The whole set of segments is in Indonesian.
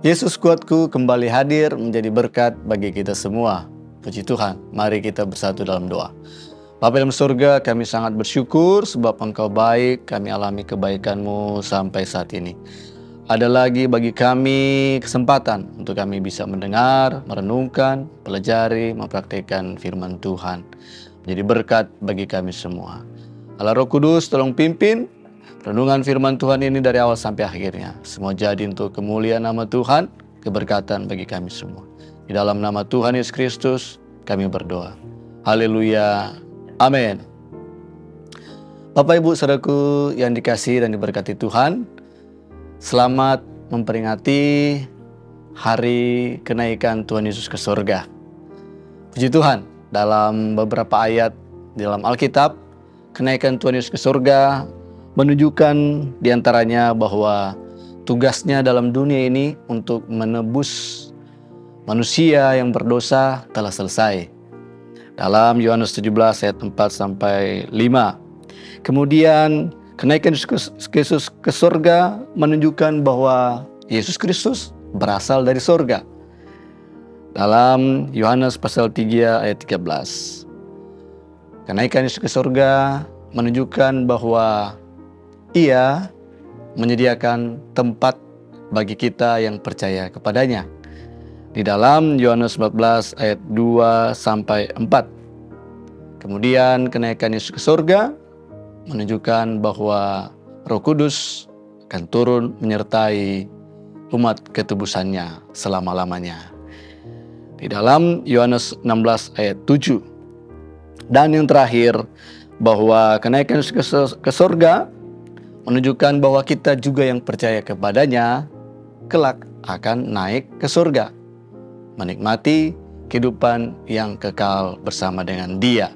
Yesus kuatku kembali hadir menjadi berkat bagi kita semua. Puji Tuhan, mari kita bersatu dalam doa. Bapa dalam surga, kami sangat bersyukur sebab Engkau baik, kami alami kebaikan-Mu sampai saat ini. Ada lagi bagi kami kesempatan untuk kami bisa mendengar, merenungkan, pelajari, mempraktikkan firman Tuhan. Menjadi berkat bagi kami semua. Allah Roh Kudus, tolong pimpin renungan firman Tuhan ini dari awal sampai akhirnya. Semua jadi untuk kemuliaan nama Tuhan, keberkatan bagi kami semua. Di dalam nama Tuhan Yesus Kristus kami berdoa. Haleluya. Amin. Bapak Ibu saudaraku yang dikasihi dan diberkati Tuhan, selamat memperingati hari kenaikan Tuhan Yesus ke surga. Puji Tuhan, dalam beberapa ayat di dalam Alkitab, kenaikan Tuhan Yesus ke surga menunjukkan diantaranya bahwa tugasnya dalam dunia ini untuk menebus manusia yang berdosa telah selesai. Dalam Yohanes 17 ayat 4-5. Kemudian kenaikan Yesus ke surga menunjukkan bahwa Yesus Kristus berasal dari surga. Dalam Yohanes pasal 3 ayat 13. Kenaikan Yesus ke surga menunjukkan bahwa Ia menyediakan tempat bagi kita yang percaya kepadanya. Di dalam Yohanes 14 ayat 2-4. Kemudian kenaikan Yesus ke surga menunjukkan bahwa Roh Kudus akan turun menyertai umat ketebusannya selama-lamanya. Di dalam Yohanes 16 ayat 7. Dan yang terakhir, bahwa kenaikan Yesus ke surga menunjukkan bahwa kita juga yang percaya kepadanya kelak akan naik ke surga, menikmati kehidupan yang kekal bersama dengan Dia.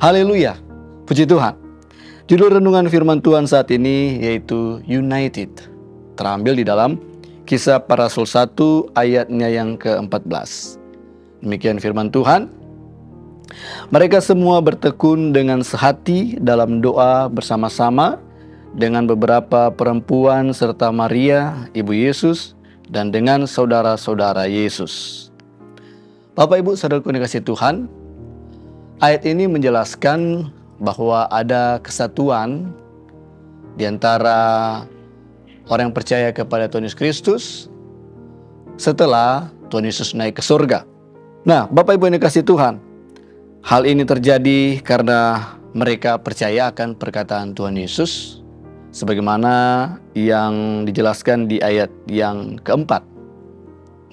Haleluya, puji Tuhan. Judul renungan firman Tuhan saat ini yaitu United, terambil di dalam Kisah Para Rasul 1 ayatnya yang ke-14. Demikian firman Tuhan. Mereka semua bertekun dengan sehati dalam doa bersama-sama dengan beberapa perempuan serta Maria, ibu Yesus, dan dengan saudara-saudara Yesus. Bapak Ibu saudaraku yang dikasihi Tuhan, ayat ini menjelaskan bahwa ada kesatuan di antara orang yang percaya kepada Tuhan Yesus Kristus setelah Tuhan Yesus naik ke surga. Nah, Bapak Ibu yang dikasihi Tuhan, hal ini terjadi karena mereka percaya akan perkataan Tuhan Yesus sebagaimana yang dijelaskan di ayat yang keempat.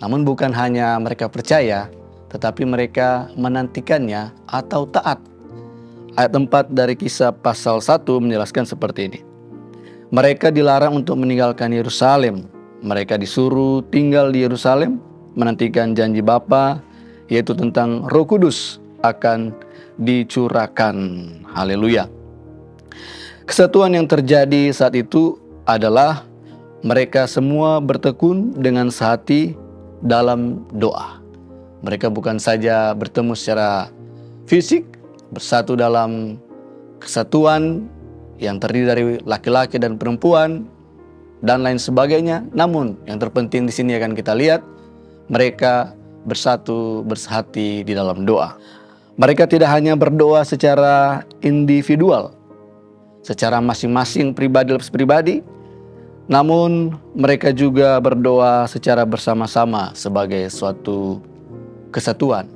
Namun bukan hanya mereka percaya, tetapi mereka menantikannya atau taat. Ayat 4 dari Kisah pasal 1 menjelaskan seperti ini. Mereka dilarang untuk meninggalkan Yerusalem. Mereka disuruh tinggal di Yerusalem, menantikan janji Bapa, yaitu tentang Roh Kudus akan dicurahkan. Haleluya. Kesatuan yang terjadi saat itu adalah mereka semua bertekun dengan sehati dalam doa. Mereka bukan saja bertemu secara fisik, bersatu dalam kesatuan yang terdiri dari laki-laki dan perempuan dan lain sebagainya. Namun yang terpenting di sini akan kita lihat, mereka bersatu, bersehati di dalam doa. Mereka tidak hanya berdoa secara individual, secara masing-masing pribadi, namun mereka juga berdoa secara bersama-sama sebagai suatu kesatuan,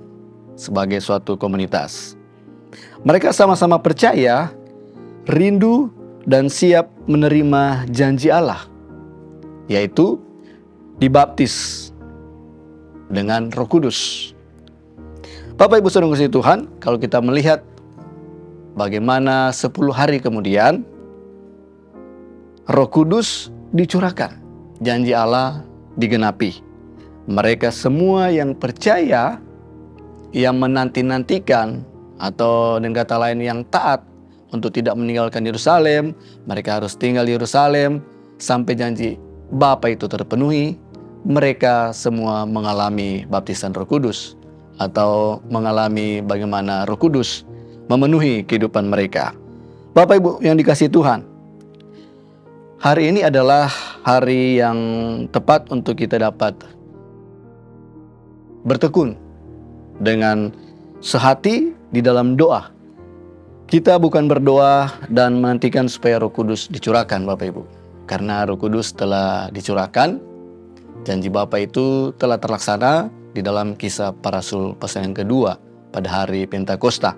sebagai suatu komunitas. Mereka sama-sama percaya, rindu, dan siap menerima janji Allah, yaitu dibaptis dengan Roh Kudus. Bapak Ibu saudara kasih Tuhan, kalau kita melihat bagaimana 10 hari kemudian Roh Kudus dicurahkan, janji Allah digenapi. Mereka semua yang percaya, yang menanti-nantikan, atau dengan kata lain yang taat untuk tidak meninggalkan Yerusalem, mereka harus tinggal di Yerusalem sampai janji Bapa itu terpenuhi. Mereka semua mengalami baptisan Roh Kudus, atau mengalami bagaimana Roh Kudus memenuhi kehidupan mereka. Bapak Ibu yang dikasihi Tuhan, hari ini adalah hari yang tepat untuk kita dapat bertekun dengan sehati di dalam doa. Kita bukan berdoa dan menantikan supaya Roh Kudus dicurahkan, Bapak Ibu. Karena Roh Kudus telah dicurahkan, janji Bapa itu telah terlaksana di dalam Kisah Para Rasul pasal yang kedua pada hari Pentakosta.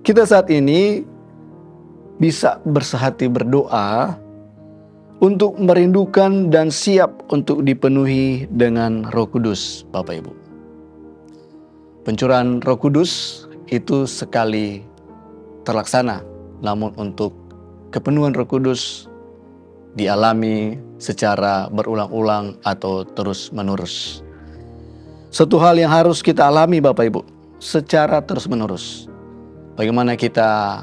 Kita saat ini bisa bersehati berdoa untuk merindukan dan siap untuk dipenuhi dengan Roh Kudus, Bapak Ibu. Pencurahan Roh Kudus itu sekali terlaksana, namun untuk kepenuhan Roh Kudus dialami secara berulang-ulang atau terus-menerus. Suatu hal yang harus kita alami, Bapak Ibu, secara terus-menerus. Bagaimana kita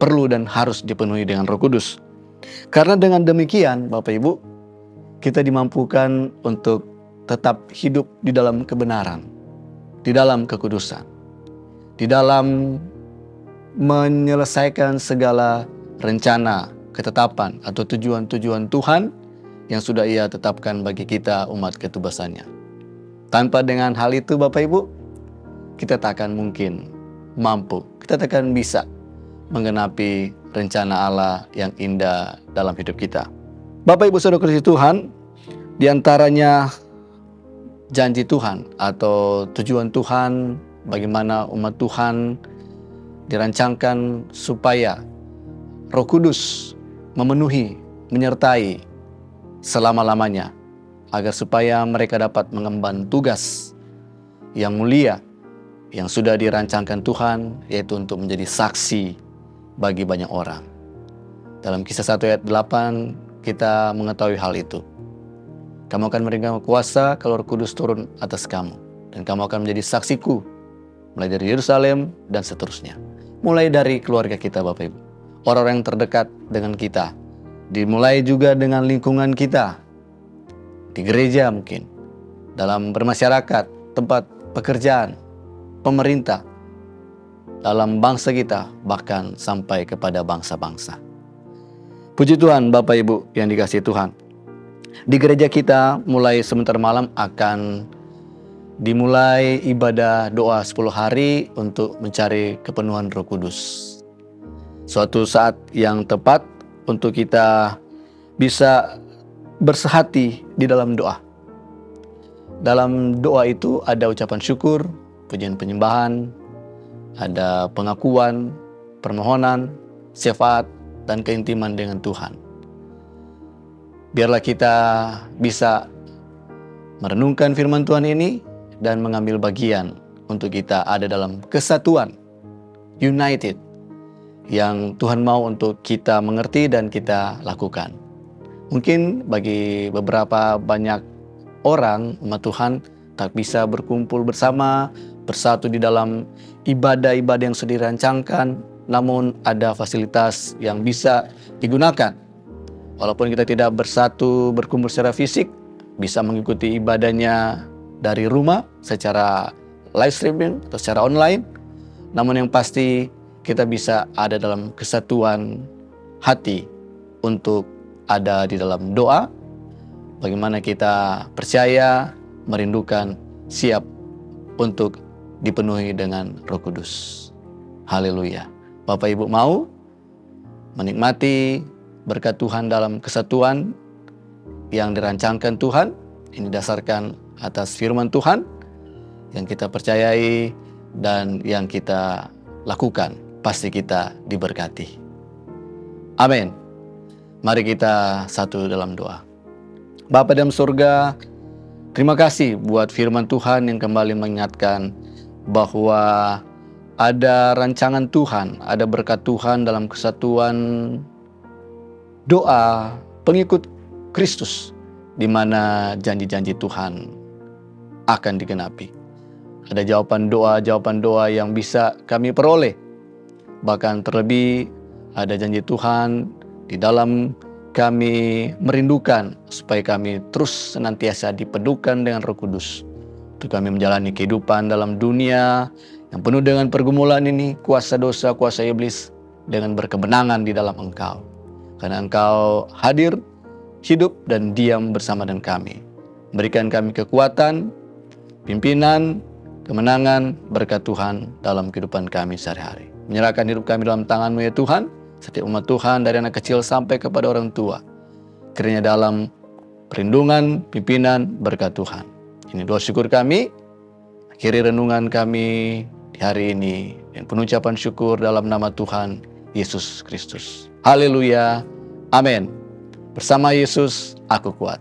perlu dan harus dipenuhi dengan Roh Kudus. Karena dengan demikian, Bapak Ibu, kita dimampukan untuk tetap hidup di dalam kebenaran, di dalam kekudusan, di dalam menyelesaikan segala rencana, ketetapan atau tujuan-tujuan Tuhan yang sudah Ia tetapkan bagi kita umat ketubasannya. Tanpa dengan hal itu, Bapak Ibu, kita tak akan mungkin mampu, kita tak akan bisa menggenapi rencana Allah yang indah dalam hidup kita. Bapak Ibu Saudara kasih Tuhan, di antaranya janji Tuhan atau tujuan Tuhan bagaimana umat Tuhan dirancangkan supaya Roh Kudus memenuhi, menyertai selama-lamanya, agar supaya mereka dapat mengemban tugas yang mulia yang sudah dirancangkan Tuhan, yaitu untuk menjadi saksi bagi banyak orang. Dalam Kisah 1 ayat 8 kita mengetahui hal itu. Kamu akan menerima kuasa kalau Roh Kudus turun atas kamu, dan kamu akan menjadi saksiku mulai dari Yerusalem dan seterusnya. Mulai dari keluarga kita, Bapak Ibu, orang-orang yang terdekat dengan kita, dimulai juga dengan lingkungan kita, di gereja mungkin, dalam bermasyarakat, tempat pekerjaan, pemerintah, dalam bangsa kita, bahkan sampai kepada bangsa-bangsa. Puji Tuhan, Bapak Ibu yang dikasihi Tuhan. Di gereja kita mulai sebentar malam akan dimulai ibadah doa 10 hari untuk mencari kepenuhan Roh Kudus. Suatu saat yang tepat untuk kita bisa bersehati di dalam doa. Dalam doa itu ada ucapan syukur, pujian penyembahan, ada pengakuan, permohonan, syafaat, dan keintiman dengan Tuhan. Biarlah kita bisa merenungkan firman Tuhan ini dan mengambil bagian untuk kita ada dalam kesatuan, united, yang Tuhan mau untuk kita mengerti dan kita lakukan. Mungkin bagi beberapa banyak orang umat Tuhan tak bisa berkumpul bersama, bersatu di dalam ibadah-ibadah yang sudah dirancangkan, namun ada fasilitas yang bisa digunakan. Walaupun kita tidak bersatu berkumpul secara fisik, bisa mengikuti ibadahnya dari rumah secara live streaming atau secara online. Namun yang pasti kita bisa ada dalam kesatuan hati untuk ada di dalam doa. Bagaimana kita percaya, merindukan, siap untuk dipenuhi dengan Roh Kudus. Haleluya. Bapak Ibu mau menikmati berkat Tuhan dalam kesatuan yang dirancangkan Tuhan. Ini dasarkan atas firman Tuhan yang kita percayai dan yang kita lakukan. Pasti kita diberkati. Amin. Mari kita satu dalam doa. Bapa dalam surga, terima kasih buat firman Tuhan yang kembali mengingatkan bahwa ada rancangan Tuhan, ada berkat Tuhan dalam kesatuan doa pengikut Kristus, di mana janji-janji Tuhan akan digenapi. Ada jawaban doa yang bisa kami peroleh. Bahkan terlebih ada janji Tuhan di dalam kami merindukan supaya kami terus senantiasa dipenuhkan dengan Roh Kudus. Untuk kami menjalani kehidupan dalam dunia yang penuh dengan pergumulan ini, kuasa dosa, kuasa iblis, dengan berkemenangan di dalam Engkau. Karena Engkau hadir hidup dan diam bersama dengan kami. Berikan kami kekuatan, pimpinan, kemenangan, berkat Tuhan dalam kehidupan kami sehari-hari. Menyerahkan hidup kami dalam tangan-Mu ya Tuhan, setiap umat Tuhan dari anak kecil sampai kepada orang tua. Kiranya dalam perlindungan, pimpinan, berkat Tuhan. Ini doa syukur kami, akhiri renungan kami di hari ini, dan pengucapan syukur dalam nama Tuhan Yesus Kristus. Haleluya, amin. Bersama Yesus, aku kuat.